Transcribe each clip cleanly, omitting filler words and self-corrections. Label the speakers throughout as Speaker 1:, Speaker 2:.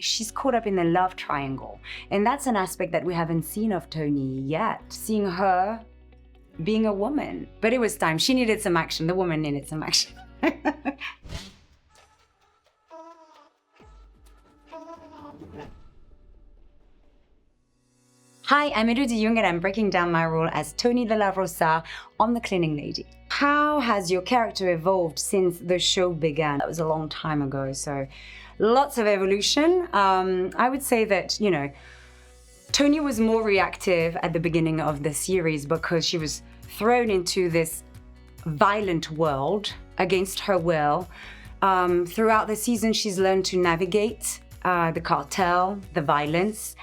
Speaker 1: she's caught up in the love triangle. And that's an aspect that we haven't seen of Thony yet, seeing her being a woman. But it was time. She needed some action. The woman needed some action. Hi, I'm Élodie Yung and I'm breaking down my role as Thony de la Rosa on The Cleaning Lady. How has your character evolved since the show began? That was a long time ago, so lots of evolution. I would say that, Thony was more reactive at the beginning of the series because she was thrown into this violent world against her will. Throughout the season, she's learned to navigate the cartel, the violence.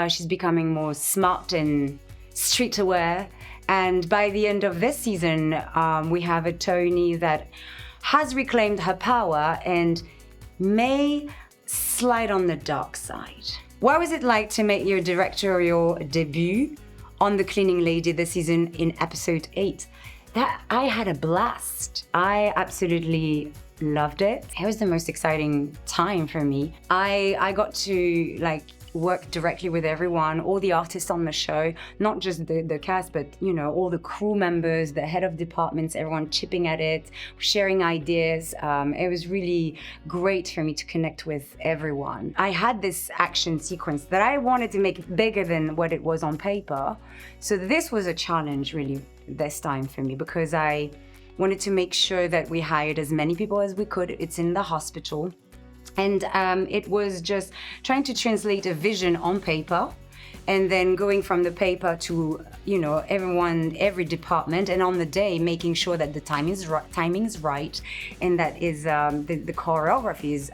Speaker 1: She's becoming more smart and street aware. And by the end of this season, we have a Thony that has reclaimed her power and may slide on the dark side. What was it like to make your directorial debut on The Cleaning Lady this season in episode 8? I had a blast. I absolutely loved it. It was the most exciting time for me. I got to work directly with everyone, all the artists on the show, not just the cast, but all the crew members, the head of departments, everyone chipping at it, sharing ideas. It was really great for me to connect with everyone. I had this action sequence that I wanted to make bigger than what it was on paper. So this was a challenge really this time for me because I wanted to make sure that we hired as many people as we could. It's in the hospital. And it was just trying to translate a vision on paper and then going from the paper to, everyone, every department, and on the day, making sure that the timing's right and that is the choreography is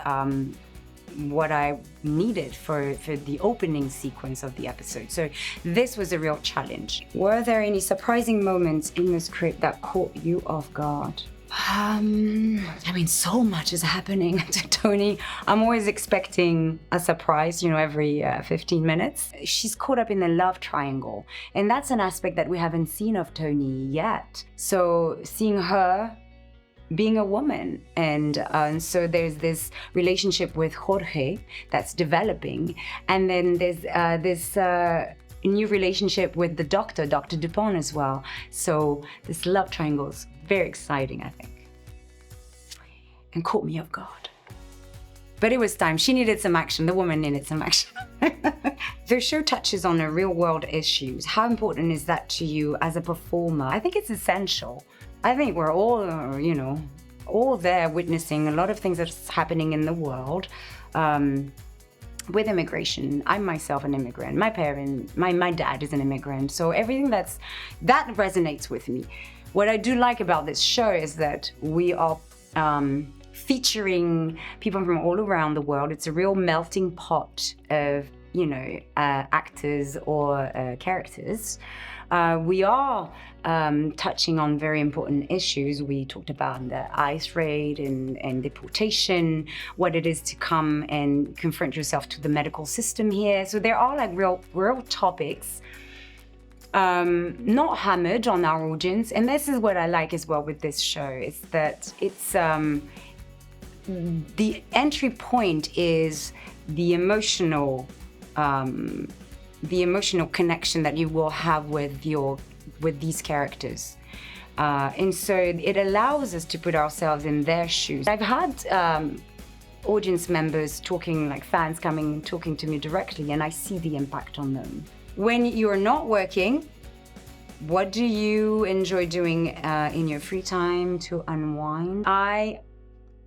Speaker 1: what I needed for the opening sequence of the episode. So this was a real challenge. Were there any surprising moments in the script that caught you off guard? So much is happening to Thony. I'm always expecting a surprise, every 15 minutes. She's caught up in the love triangle. And that's an aspect that we haven't seen of Thony yet. So seeing her being a woman. And so there's this relationship with Jorge that's developing. And then there's this new relationship with the doctor, Dr. Dupont as well. So this love triangle is very exciting, I think. And caught me off guard. But it was time. She needed some action. The woman needed some action. The show touches on real world issues. How important is that to you as a performer? I think it's essential. I think we're all, all there witnessing a lot of things that's happening in the world. With immigration, I'm myself an immigrant. My dad is an immigrant. So everything that resonates with me. What I do like about this show is that we are featuring people from all around the world. It's a real melting pot of, actors or characters. We are touching on very important issues. We talked about the ICE raid and deportation, what it is to come and confront yourself to the medical system here. So there are real topics, not hammered on our audience. And this is what I like as well with this show, is that it's the entry point is the emotional connection that you will have with these characters. And so it allows us to put ourselves in their shoes. I've had audience members fans coming talking to me directly, and I see the impact on them. When you're not working, what do you enjoy doing in your free time to unwind? I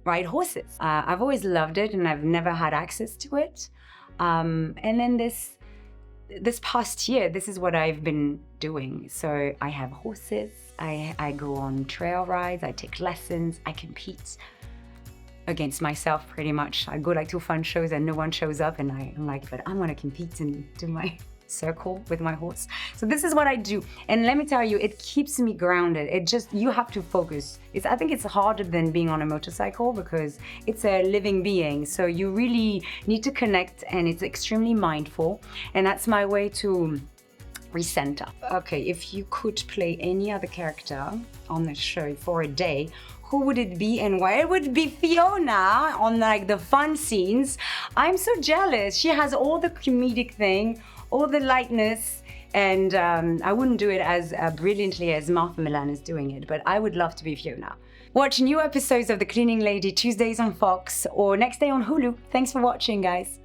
Speaker 1: ride horses. I've always loved it and I've never had access to it. And then this past year, this is what I've been doing. So I have horses, I go on trail rides, I take lessons, I compete against myself pretty much. I go to fun shows and no one shows up and I'm like, but I'm gonna compete and do my circle with my horse. So this is what I do. And let me tell you, it keeps me grounded. You have to focus. I think it's harder than being on a motorcycle because it's a living being. So you really need to connect and it's extremely mindful. And that's my way to recenter. Okay, if you could play any other character on the show for a day, who would it be and why? It would be Fiona on like the fun scenes. I'm so jealous. She has all the comedic thing, all the lightness, and I wouldn't do it as brilliantly as Martha Milan is doing it, but I would love to be Fiona. Watch new episodes of The Cleaning Lady Tuesdays on Fox or next day on Hulu. Thanks for watching, guys.